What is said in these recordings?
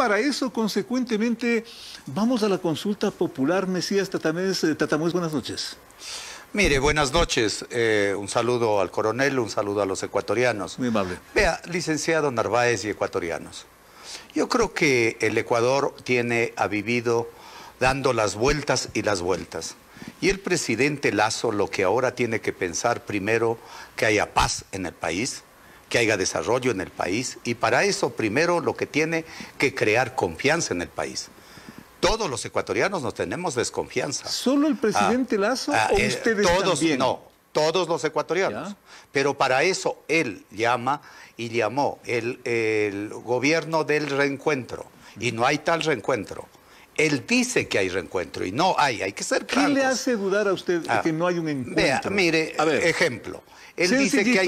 para eso, consecuentemente, vamos a la consulta popular. Mesías Tatamuez, buenas noches. Mire, buenas noches. Un saludo al coronel, un saludo a los ecuatorianos. Muy amable. Vea, licenciado Narváez y ecuatorianos, yo creo que el Ecuador ha vivido dando las vueltas y las vueltas. Y el presidente Lasso lo que ahora tiene que pensar primero que haya paz en el país, que haya desarrollo en el país, y para eso primero lo que tiene que crear confianza en el país. Todos los ecuatorianos nos tenemos desconfianza. ¿Solo el presidente Lasso o ustedes todos, también? No, todos los ecuatorianos. ¿Ya? Pero para eso él llama y llamó el gobierno del reencuentro. Y no hay tal reencuentro. Él dice que hay reencuentro y no hay que ser claros. ¿Qué le hace dudar a usted de que no hay un encuentro? Vea, mire, ejemplo. Él dice que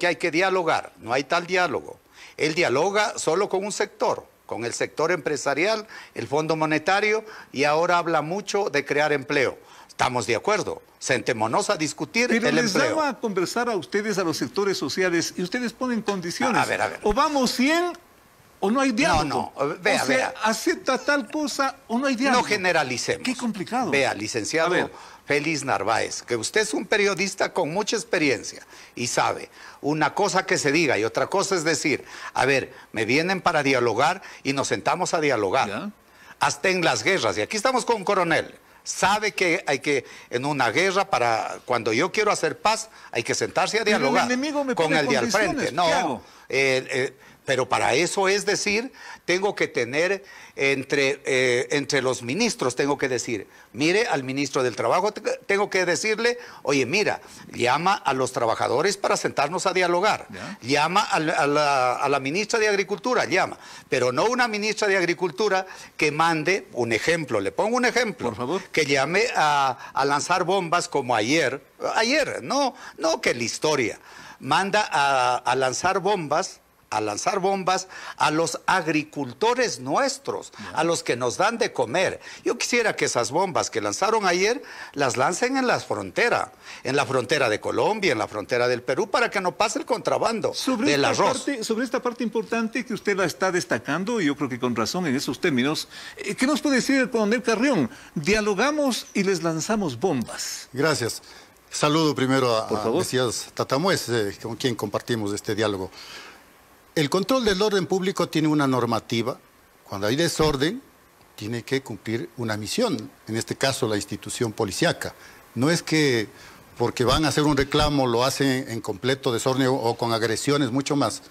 hay que dialogar, no hay tal diálogo. Él dialoga solo con un sector, con el sector empresarial, el Fondo Monetario, y ahora habla mucho de crear empleo. Estamos de acuerdo, sentémonos a discutir el empleo. Pero les daba a conversar a ustedes, a los sectores sociales, y ustedes ponen condiciones. A ver. O vamos 100... ¿O no hay diálogo? No, vea, o sea, acepta tal cosa o no hay diálogo. No generalicemos. Qué complicado. Vea, licenciado Félix Narváez, que usted es un periodista con mucha experiencia y sabe, una cosa que se diga y otra cosa es decir, a ver, me vienen para dialogar y nos sentamos a dialogar. ¿Ya? Hasta en las guerras, y aquí estamos con un coronel, sabe que hay que, en una guerra, cuando yo quiero hacer paz, hay que sentarse a dialogar. Pero el enemigo me con pone el de al frente. No, pero para eso es decir, tengo que tener entre los ministros, tengo que decir, mire, al ministro del Trabajo tengo que decirle, oye, mira, llama a los trabajadores para sentarnos a dialogar. ¿Ya? Llama a la ministra de Agricultura, llama. Pero no una ministra de Agricultura que mande, un ejemplo, le pongo un ejemplo. Por favor. Que llame a lanzar bombas como ayer, no que la historia. Manda a lanzar bombas a los agricultores nuestros, a los que nos dan de comer. Yo quisiera que esas bombas que lanzaron ayer las lancen en la frontera de Colombia, en la frontera del Perú, para que no pase el contrabando del arroz. Sobre esta parte importante que usted la está destacando, y yo creo que con razón en esos términos, ¿qué nos puede decir el coronel Carrión? Dialogamos y les lanzamos bombas. Gracias. Saludo primero a Mesías Tatamuez, con quien compartimos este diálogo. El control del orden público tiene una normativa. Cuando hay desorden, tiene que cumplir una misión, en este caso la institución policíaca. No es que porque van a hacer un reclamo lo hacen en completo desorden o con agresiones mucho más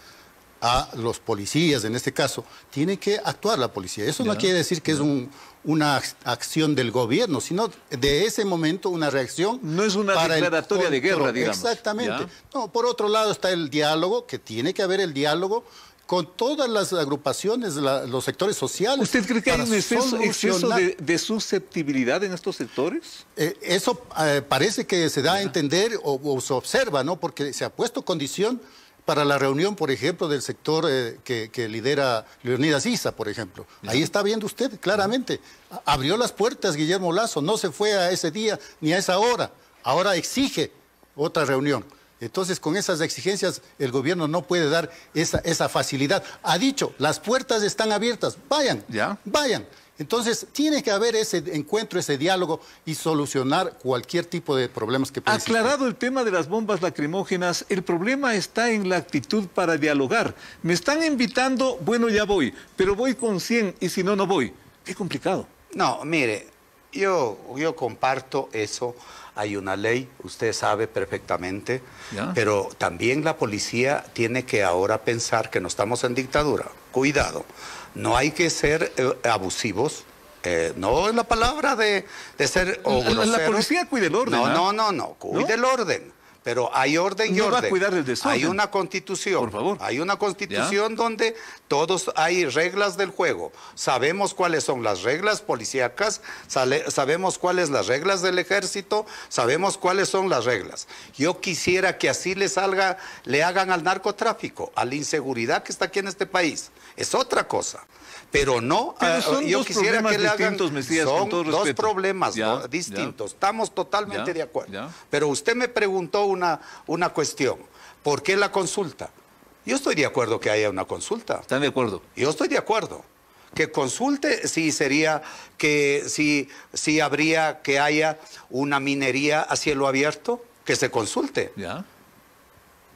a los policías, en este caso. Tiene que actuar la policía. Eso no quiere decir que es una acción del gobierno, sino de ese momento una reacción. No es una declaratoria de guerra, digamos. Exactamente. No, por otro lado está el diálogo, que tiene que haber el diálogo con todas las agrupaciones, los sectores sociales. ¿Usted cree que hay un exceso de susceptibilidad en estos sectores? Eso parece que se da a entender o se observa, ¿no? Porque se ha puesto condición para la reunión, por ejemplo, del sector que lidera Leonidas Issa, por ejemplo. Ahí está viendo usted claramente. Abrió las puertas Guillermo Lasso, no se fue a ese día ni a esa hora. Ahora exige otra reunión. Entonces, con esas exigencias, el gobierno no puede dar esa facilidad. Ha dicho, las puertas están abiertas, vayan, vayan. Entonces, tiene que haber ese encuentro, ese diálogo y solucionar cualquier tipo de problemas que puedan existir. Aclarado el tema de las bombas lacrimógenas, el problema está en la actitud para dialogar. Me están invitando, bueno, ya voy, pero voy con 100 y si no, no voy. Qué complicado. No, mire, yo comparto eso. Hay una ley, usted sabe perfectamente, pero también la policía tiene que ahora pensar que no estamos en dictadura. Cuidado. No hay que ser abusivos, no es la palabra de ser groseros. La policía cuida el orden. No, cuida el orden. Pero hay orden y orden. Va a cuidar el desorden. Hay una constitución. Por favor. Hay una constitución donde hay reglas del juego. Sabemos cuáles son las reglas policíacas, sabemos cuáles las reglas del ejército, sabemos cuáles son las reglas. Yo quisiera que así le hagan al narcotráfico, a la inseguridad que está aquí en este país. Es otra cosa. Pero no, yo quisiera que le hagan, son dos problemas distintos. Estamos totalmente de acuerdo. Pero usted me preguntó una cuestión. ¿Por qué la consulta? Yo estoy de acuerdo que haya una consulta. ¿Están de acuerdo? Yo estoy de acuerdo. Que consulte, sí, sería que sí habría que haya una minería a cielo abierto, que se consulte. ¿Ya?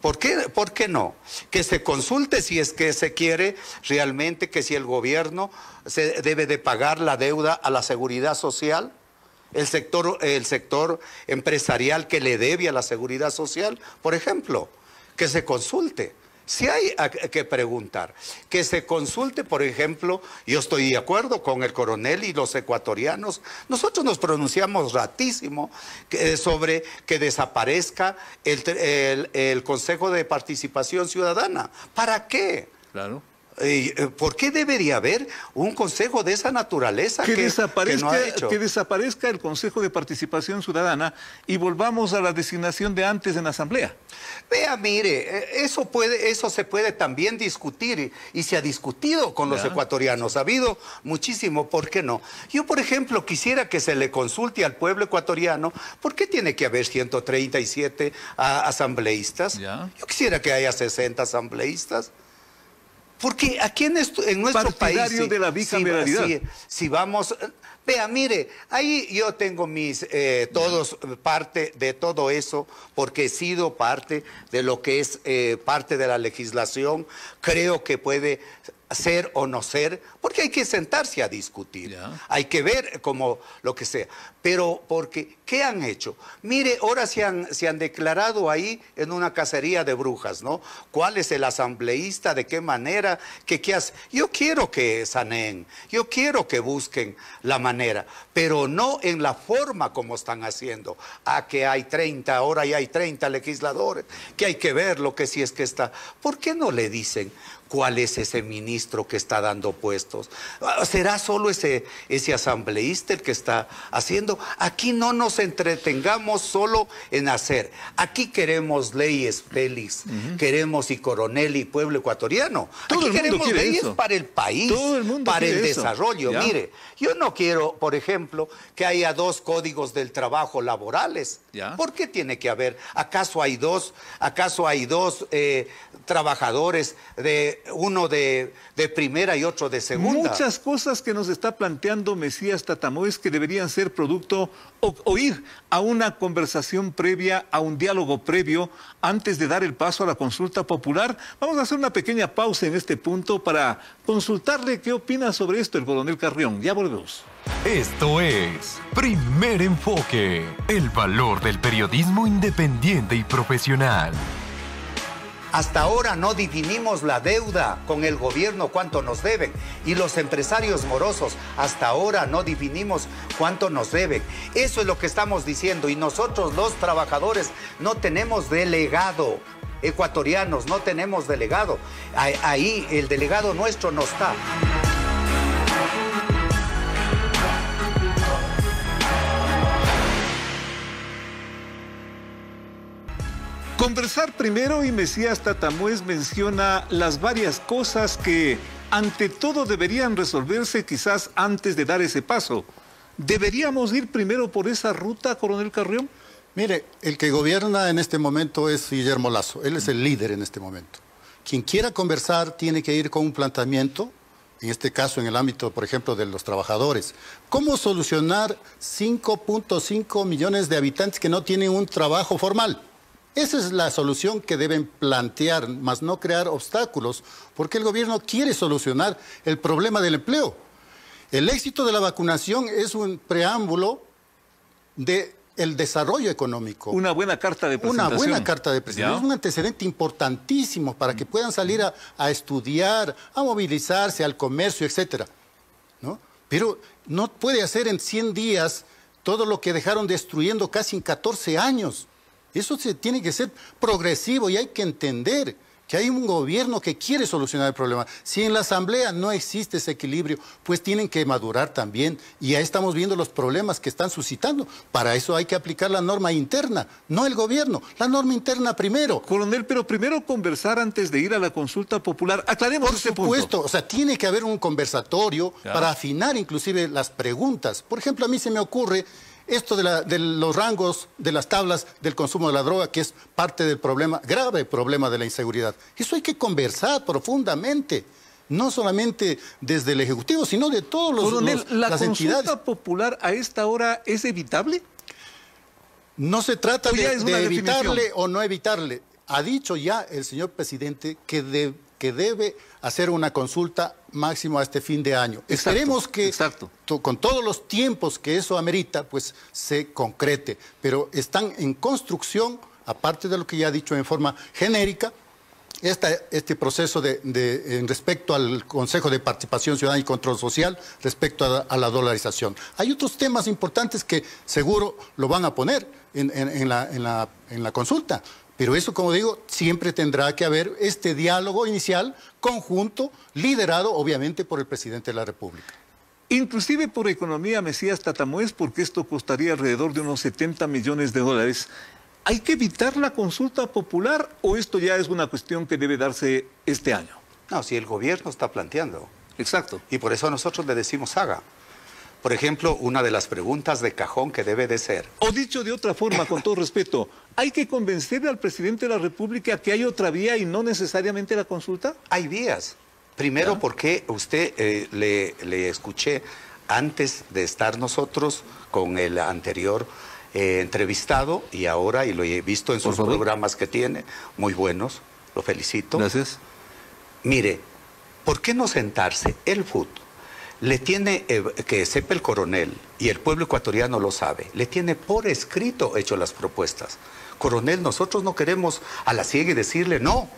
¿Por qué no? Que se consulte si es que se quiere realmente, que si el gobierno se debe de pagar la deuda a la seguridad social, el sector empresarial que le debe a la seguridad social, por ejemplo, que se consulte. Si hay que preguntar, que se consulte, por ejemplo, yo estoy de acuerdo con el coronel y los ecuatorianos, nosotros nos pronunciamos ratísimo sobre que desaparezca el Consejo de Participación Ciudadana. ¿Para qué? Claro. ¿Por qué debería haber un consejo de esa naturaleza que no ha hecho? Que desaparezca el Consejo de Participación Ciudadana y volvamos a la designación de antes en la Asamblea. Vea, mire, eso se puede también discutir y se ha discutido con los ecuatorianos. Ha habido muchísimo, ¿por qué no? Yo, por ejemplo, quisiera que se le consulte al pueblo ecuatoriano, ¿por qué tiene que haber 137 asambleístas? Ya. Yo quisiera que haya 60 asambleístas. Porque aquí en nuestro país... Partidario de la bicameralidad. Si vamos... Vea, mire, ahí yo tengo parte de todo eso, porque he sido parte de lo que es parte de la legislación. Creo que puede ser o no ser, porque hay que sentarse a discutir. Hay que ver como lo que sea. Pero porque, ¿qué han hecho? Mire, ahora se han declarado ahí en una cacería de brujas, ¿no? ¿Cuál es el asambleísta? ¿De qué manera? ¿Qué hace? Yo quiero que saneen, yo quiero que busquen la manera, pero no en la forma como están haciendo. Que hay 30, ahora ya hay 30 legisladores, que hay que ver lo que si es que está. ¿Por qué no le dicen cuál es ese ministro que está dando puestos? ¿Será solo ese asambleísta el que está haciendo? Aquí no nos entretengamos solo en hacer. Aquí queremos leyes, Félix. Queremos y coronel y pueblo ecuatoriano. Aquí queremos leyes para el país, para el desarrollo. Mire, yo no quiero, por ejemplo, que haya 2 códigos del trabajo laborales. ¿Por qué tiene que haber? ¿Acaso hay dos trabajadores, uno de primera y otro de segunda? Muchas cosas que nos está planteando Mesías Tatamoes que deberían ser producto o ir a una conversación previa, a un diálogo previo, antes de dar el paso a la consulta popular. Vamos a hacer una pequeña pausa en este punto para consultarle qué opina sobre esto el coronel Carrión. Ya volvemos. Esto es Primer Enfoque, el valor del periodismo independiente y profesional. Hasta ahora no definimos la deuda con el gobierno, cuánto nos deben. Y los empresarios morosos, hasta ahora no definimos cuánto nos deben. Eso es lo que estamos diciendo. Y nosotros los trabajadores no tenemos delegado. Ecuatorianos no tenemos delegado. Ahí el delegado nuestro no está. Conversar primero, y Mesías Tatamoes menciona las varias cosas que ante todo deberían resolverse quizás antes de dar ese paso. ¿Deberíamos ir primero por esa ruta, coronel Carrión? Mire, el que gobierna en este momento es Guillermo Lasso. Él es el líder en este momento. Quien quiera conversar tiene que ir con un planteamiento, en este caso en el ámbito, por ejemplo, de los trabajadores. ¿Cómo solucionar 5.5 millones de habitantes que no tienen un trabajo formal? Esa es la solución que deben plantear, más no crear obstáculos, porque el gobierno quiere solucionar el problema del empleo. El éxito de la vacunación es un preámbulo del desarrollo económico. Una buena carta de presentación. Una buena carta de presentación. Es un antecedente importantísimo para que puedan salir a estudiar, a movilizarse, al comercio, etcétera, ¿no? Pero no puede hacer en 100 días todo lo que dejaron destruyendo casi en 14 años. Eso tiene que ser progresivo y hay que entender que hay un gobierno que quiere solucionar el problema. Si en la Asamblea no existe ese equilibrio, pues tienen que madurar también. Y ya estamos viendo los problemas que están suscitando. Para eso hay que aplicar la norma interna, no el gobierno. La norma interna primero. Coronel, pero primero conversar antes de ir a la consulta popular. Aclaremos Por este supuesto, punto. o sea, tiene que haber un conversatorio para afinar inclusive las preguntas. Por ejemplo, a mí se me ocurre esto de los rangos, de las tablas del consumo de la droga, que es parte del problema, grave problema de la inseguridad. Eso hay que conversar profundamente. no solamente desde el Ejecutivo, sino de todos Coronel, las entidades. ¿La consulta popular a esta hora es evitable? No se trata ¿O ya es una de definición? evitarle o no evitarle. Ha dicho ya el señor presidente que debe hacer una consulta máximo a este fin de año. Exacto, Esperemos que exacto. con todos los tiempos que eso amerita, pues se concrete. Pero están en construcción, aparte de lo que ya ha dicho en forma genérica, este proceso en respecto al Consejo de Participación Ciudadana y Control Social, respecto a la dolarización. Hay otros temas importantes que seguro lo van a poner en la consulta, pero eso, como digo, siempre tendrá que haber este diálogo inicial, conjunto, liderado obviamente por el presidente de la República. Inclusive por economía, Mesías Tatamoes, porque esto costaría alrededor de unos 70 millones de dólares. ¿Hay que evitar la consulta popular o esto ya es una cuestión que debe darse este año? No, si el gobierno está planteando. Exacto. Y por eso nosotros le decimos haga. Por ejemplo, una de las preguntas de cajón que debe de ser. O dicho de otra forma, con todo respeto, ¿hay que convencer al presidente de la República que hay otra vía y no necesariamente la consulta? Hay vías. Primero, porque usted le escuché antes de estar nosotros con el anterior entrevistado y ahora, y lo he visto en sus programas que tiene, muy buenos, lo felicito. Gracias. Mire, ¿por qué no sentarse el FUT? Le tiene, que sepa el coronel, y el pueblo ecuatoriano lo sabe, le tiene por escrito hecho las propuestas. Coronel, nosotros no queremos a la ciega y decirle no.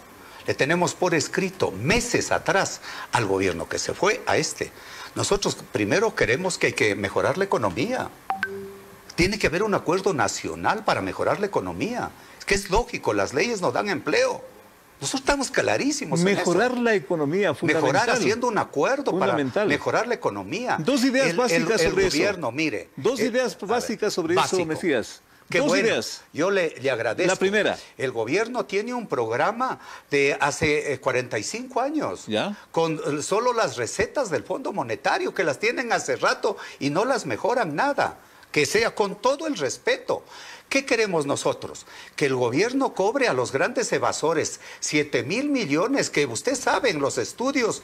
Le tenemos por escrito meses atrás al gobierno que se fue a este. Nosotros primero queremos que hay que mejorar la economía. Tiene que haber un acuerdo nacional para mejorar la economía. Es que es lógico, las leyes nos dan empleo. Nosotros estamos clarísimos Mejorar en eso. la economía, fundamental. Mejorar haciendo un acuerdo para Fundamental. mejorar la economía. Dos ideas básicas sobre eso. El gobierno, mire. Dos ideas básicas sobre eso, Mesías. Qué Dos bueno. ideas. Yo le agradezco. La primera. El gobierno tiene un programa de hace 45 años. ¿Ya? Con solo las recetas del Fondo Monetario, que las tienen hace rato y no las mejoran nada. Que sea con todo el respeto. ¿Qué queremos nosotros? Que el gobierno cobre a los grandes evasores 7.000 millones que usted sabe en los estudios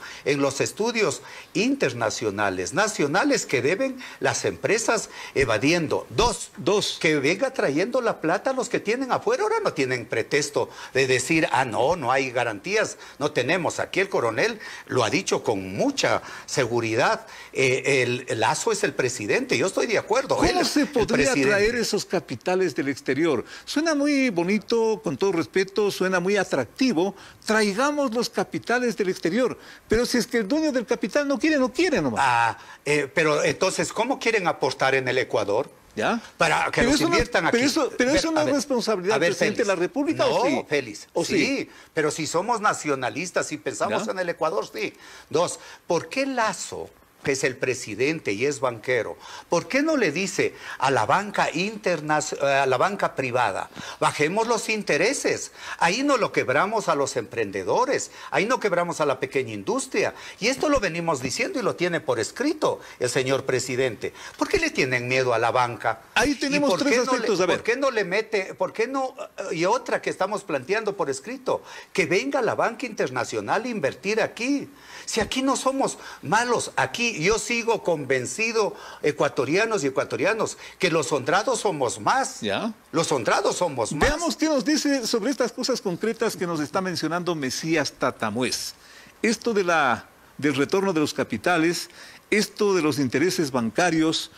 internacionales, nacionales que deben las empresas evadiendo. Dos, que venga trayendo la plata a los que tienen afuera. Ahora no tienen pretexto de decir, no hay garantías, no tenemos. Aquí el coronel lo ha dicho con mucha seguridad. El Lazo es el presidente, yo estoy de acuerdo. ¿Cómo se podría traer esos capitales del exterior? Suena muy bonito, con todo respeto, suena muy atractivo. Traigamos los capitales del exterior. Pero si es que el dueño del capital no quiere nomás. Pero entonces, ¿cómo quieren aportar en el Ecuador? ¿Ya? Para que los inviertan aquí. Pero eso no es responsabilidad del presidente de la República, no, ¿o sí? Félix, ¿O sí? Pero si somos nacionalistas y pensamos en el Ecuador, sí. Dos, ¿por qué Lazo, que es el presidente y es banquero, ¿por qué no le dice a la banca a la banca privada, bajemos los intereses? Ahí no lo quebramos a los emprendedores, ahí no quebramos a la pequeña industria. Y esto lo venimos diciendo y lo tiene por escrito el señor presidente. ¿Por qué le tienen miedo a la banca? Ahí tenemos tres aspectos, a ver. ¿Por qué no le mete, y otra que estamos planteando por escrito, que venga la banca internacional a invertir aquí? Si aquí no somos malos, aquí yo sigo convencido, ecuatorianos y ecuatorianos, que los honrados somos más. ¿Ya? Los honrados somos más. Veamos qué nos dice sobre estas cosas concretas que nos está mencionando Mesías Tatamoes. Esto del retorno de los capitales, esto de los intereses bancarios.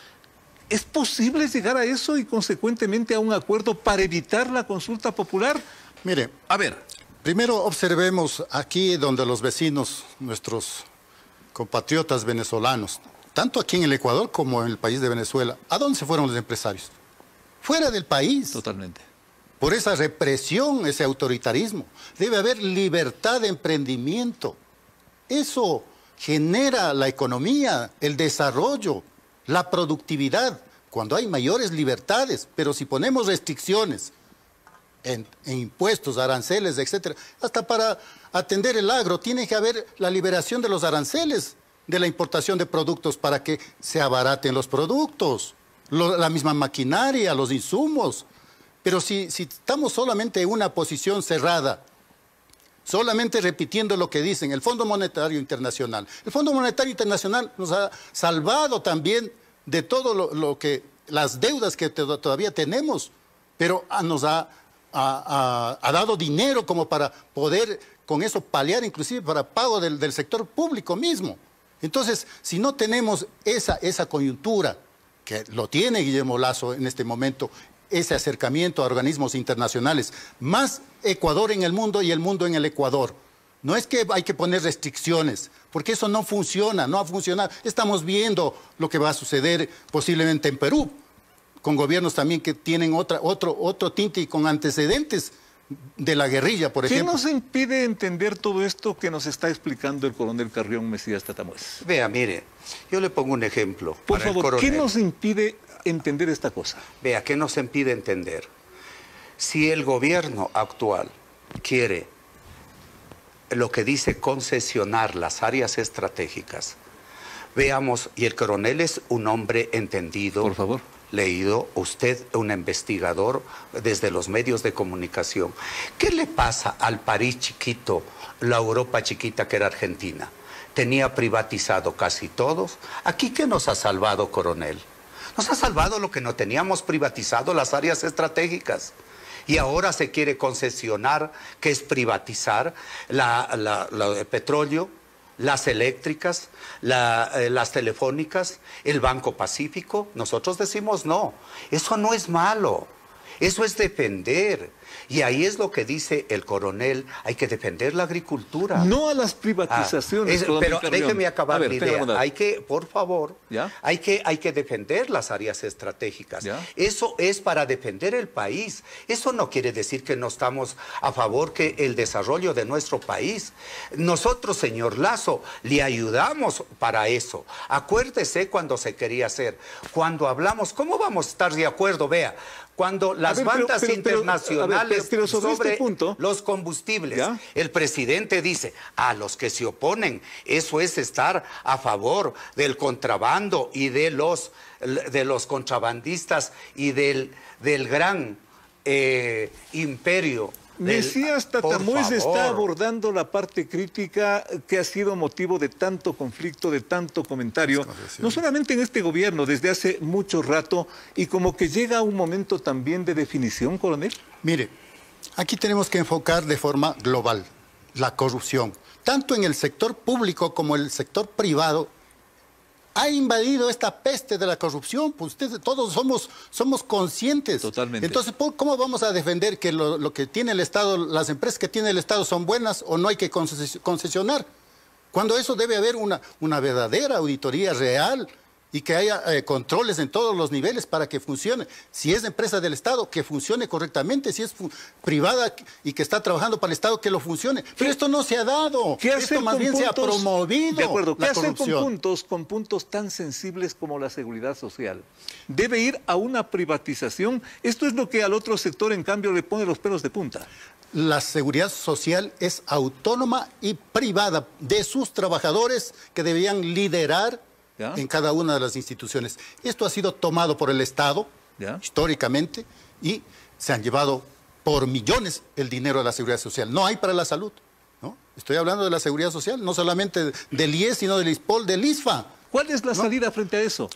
¿Es posible llegar a eso y consecuentemente a un acuerdo para evitar la consulta popular? Mire, a ver. Primero observemos aquí donde los vecinos, nuestros compatriotas venezolanos, tanto aquí en el Ecuador como en el país de Venezuela, ¿a dónde se fueron los empresarios? Fuera del país. Totalmente. Por esa represión, ese autoritarismo. Debe haber libertad de emprendimiento. Eso genera la economía, el desarrollo, la productividad, cuando hay mayores libertades. Pero si ponemos restricciones en impuestos, aranceles, etcétera, hasta para atender el agro, tiene que haber la liberación de los aranceles de la importación de productos para que se abaraten los productos, la misma maquinaria, los insumos. Pero si estamos solamente en una posición cerrada, solamente repitiendo lo que dicen el Fondo Monetario Internacional. El Fondo Monetario Internacional nos ha salvado también de todo lo que, las deudas que todavía tenemos, pero nos ha dado dinero como para poder con eso paliar, inclusive para pago del sector público mismo. Entonces, si no tenemos esa coyuntura, que lo tiene Guillermo Lasso en este momento, ese acercamiento a organismos internacionales, más Ecuador en el mundo y el mundo en el Ecuador. No es que hay que poner restricciones, porque eso no funciona, no ha funcionado. Estamos viendo lo que va a suceder posiblemente en Perú, con gobiernos también que tienen otro tinte y con antecedentes de la guerrilla, por ejemplo. ¿Qué nos impide entender todo esto que nos está explicando el coronel Carrión Mesías Tatamoes? Vea, mire, yo le pongo un ejemplo. Por favor, ¿qué nos impide entender esta cosa? Vea, ¿qué nos impide entender? Si el gobierno actual quiere lo que dice concesionar las áreas estratégicas, veamos, y el coronel es un hombre entendido. Por favor. Leído, usted un investigador desde los medios de comunicación. ¿Qué le pasa al París chiquito, la Europa chiquita que era Argentina? Tenía privatizado casi todos. ¿Aquí qué nos ha salvado, coronel? Nos ha salvado lo que no teníamos privatizado, las áreas estratégicas. Y ahora se quiere concesionar, que es privatizar el petróleo, las eléctricas, las telefónicas, el Banco Pacífico. Nosotros decimos no, eso no es malo, eso es defender. Y ahí es lo que dice el coronel, hay que defender la agricultura. No a las privatizaciones. Pero déjeme acabar la idea. Hay que, por favor, hay que defender las áreas estratégicas. Eso es para defender el país. Eso no quiere decir que no estamos a favor que el desarrollo de nuestro país. Nosotros, señor Lasso, le ayudamos para eso. Acuérdese cuando se quería hacer. Cuando hablamos, ¿cómo vamos a estar de acuerdo? Vea, cuando las bandas internacionales sobre este punto, los combustibles, el presidente dice, a los que se oponen, eso es estar a favor del contrabando y de los contrabandistas y del gran imperio. Mesías Tatamoes está abordando la parte crítica que ha sido motivo de tanto conflicto, de tanto comentario, no solamente en este gobierno, desde hace mucho rato, y como que llega un momento también de definición, coronel. Mire, aquí tenemos que enfocar de forma global la corrupción, tanto en el sector público como en el sector privado. Ha invadido esta peste de la corrupción, pues ustedes todos somos conscientes. Totalmente. Entonces, ¿cómo vamos a defender que lo que tiene el Estado, las empresas que tiene el Estado son buenas o no hay que concesionar? Cuando eso debe haber una verdadera auditoría real y que haya controles en todos los niveles para que funcione. Si es empresa del Estado, que funcione correctamente. Si es privada y que está trabajando para el Estado, que lo funcione. Pero esto no se ha dado. Esto más bien se ha promovido. De acuerdo. ¿Qué hacer corrupción con puntos tan sensibles como la seguridad social? ¿Debe ir a una privatización? Esto es lo que al otro sector, en cambio, le pone los pelos de punta. La seguridad social es autónoma y privada de sus trabajadores que deberían liderar en cada una de las instituciones. Esto ha sido tomado por el Estado, históricamente, y se han llevado por millones el dinero de la seguridad social. No hay para la salud, ¿no? Estoy hablando de la seguridad social, no solamente del IES, sino del ISPOL, del ISFA. ¿Cuál es la salida frente a eso?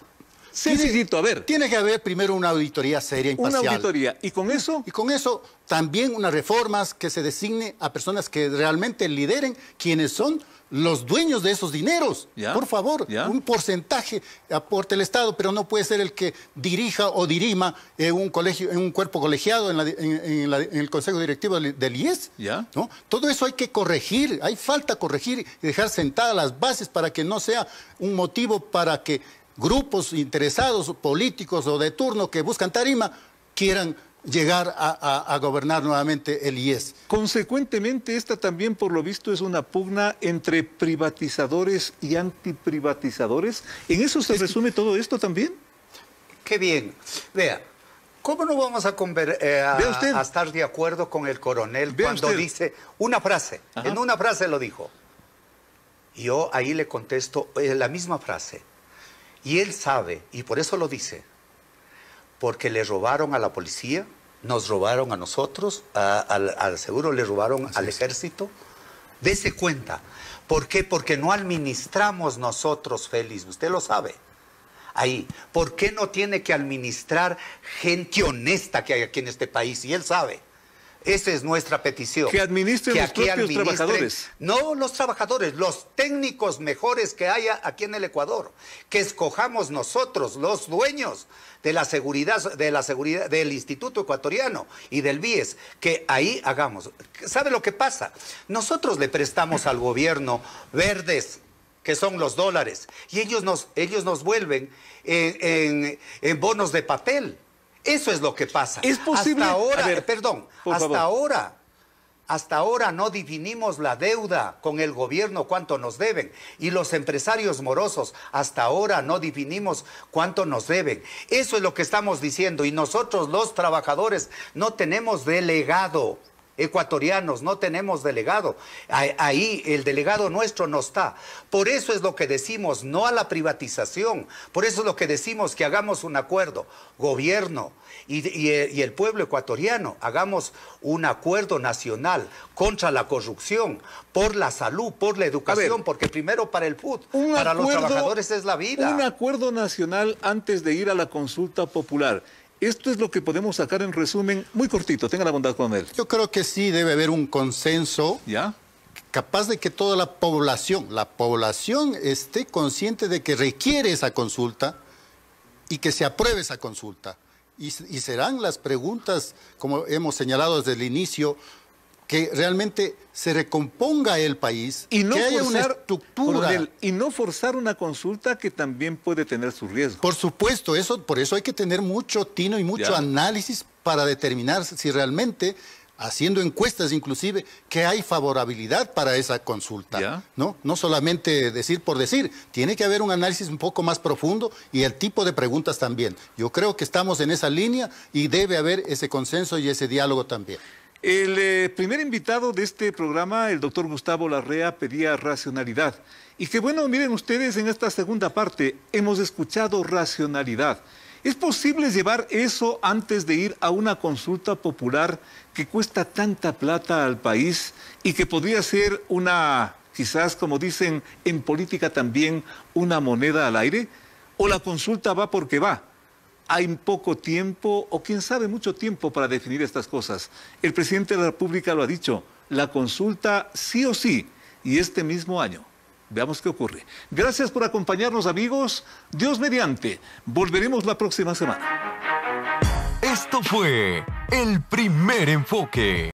Sencillito, a ver. Tiene que haber primero una auditoría seria, imparcial. Una auditoría. ¿Y con eso? Y con eso también unas reformas que se designe a personas que realmente lideren quienes son los dueños de esos dineros. Por favor, un porcentaje aporte el Estado, pero no puede ser el que dirija o dirima un colegio, en un cuerpo colegiado en el Consejo Directivo del IES. ¿No? Todo eso hay que corregir, hay falta corregir y dejar sentadas las bases para que no sea un motivo para que grupos interesados, políticos o de turno que buscan tarima, quieran llegar a gobernar nuevamente el IES. Consecuentemente, esta también, por lo visto, es una pugna entre privatizadores y antiprivatizadores. ¿En eso se resume todo esto también? Qué bien. Vea, ¿cómo no vamos a estar de acuerdo con el coronel cuando dice una frase? En una frase lo dijo. Yo ahí le contesto la misma frase. Y él sabe, y por eso lo dice, porque le robaron a la policía, nos robaron a nosotros, al seguro le robaron al ejército, Dese cuenta. ¿Por qué? Porque no administramos nosotros, Félix, usted lo sabe. Ahí, ¿por qué no tiene que administrar gente honesta que hay aquí en este país? Y él sabe. Esa es nuestra petición. Que administren los propios trabajadores. No los trabajadores, los técnicos mejores que haya aquí en el Ecuador. Que escojamos nosotros, los dueños de la seguridad del Instituto Ecuatoriano y del BIES, que ahí hagamos. ¿Sabe lo que pasa? Nosotros le prestamos al gobierno verdes, que son los dólares, y ellos nos vuelven en bonos de papel. Eso es lo que pasa. Es posible. Hasta ahora, a ver, perdón, hasta ahora no definimos la deuda con el gobierno, cuánto nos deben. Y los empresarios morosos, hasta ahora no definimos cuánto nos deben. Eso es lo que estamos diciendo. Y nosotros, los trabajadores, no tenemos delegado. Ecuatorianos, no tenemos delegado. Ahí el delegado nuestro no está. Por eso es lo que decimos, no a la privatización. Por eso es lo que decimos, que hagamos un acuerdo, gobierno y el pueblo ecuatoriano, hagamos un acuerdo nacional contra la corrupción, por la salud, por la educación, porque primero para el PUT, para los trabajadores es la vida. Un acuerdo nacional antes de ir a la consulta popular. Esto es lo que podemos sacar en resumen, muy cortito, tenga la bondad con él. Yo creo que sí debe haber un consenso, ¿ya?, capaz de que toda la población esté consciente de que requiere esa consulta y que se apruebe esa consulta. Y serán las preguntas, como hemos señalado desde el inicio, que realmente se recomponga el país, y no que haya forzar, una estructura. coronel, y no forzar una consulta que también puede tener su riesgo. Por supuesto, por eso hay que tener mucho tino y mucho análisis para determinar si realmente, haciendo encuestas inclusive, que hay favorabilidad para esa consulta. No solamente decir por decir, tiene que haber un análisis un poco más profundo y el tipo de preguntas también. Yo creo que estamos en esa línea y debe haber ese consenso y ese diálogo también. El primer invitado de este programa, el doctor Gustavo Larrea, pedía racionalidad. Y que bueno, miren ustedes, en esta segunda parte hemos escuchado racionalidad. ¿Es posible llevar eso antes de ir a una consulta popular que cuesta tanta plata al país y que podría ser una, quizás como dicen en política también, una moneda al aire? ¿O la consulta va porque va? Hay poco tiempo, o quién sabe, mucho tiempo para definir estas cosas. El presidente de la República lo ha dicho, la consulta sí o sí, y este mismo año. Veamos qué ocurre. Gracias por acompañarnos, amigos. Dios mediante, volveremos la próxima semana. Esto fue El Primer Enfoque.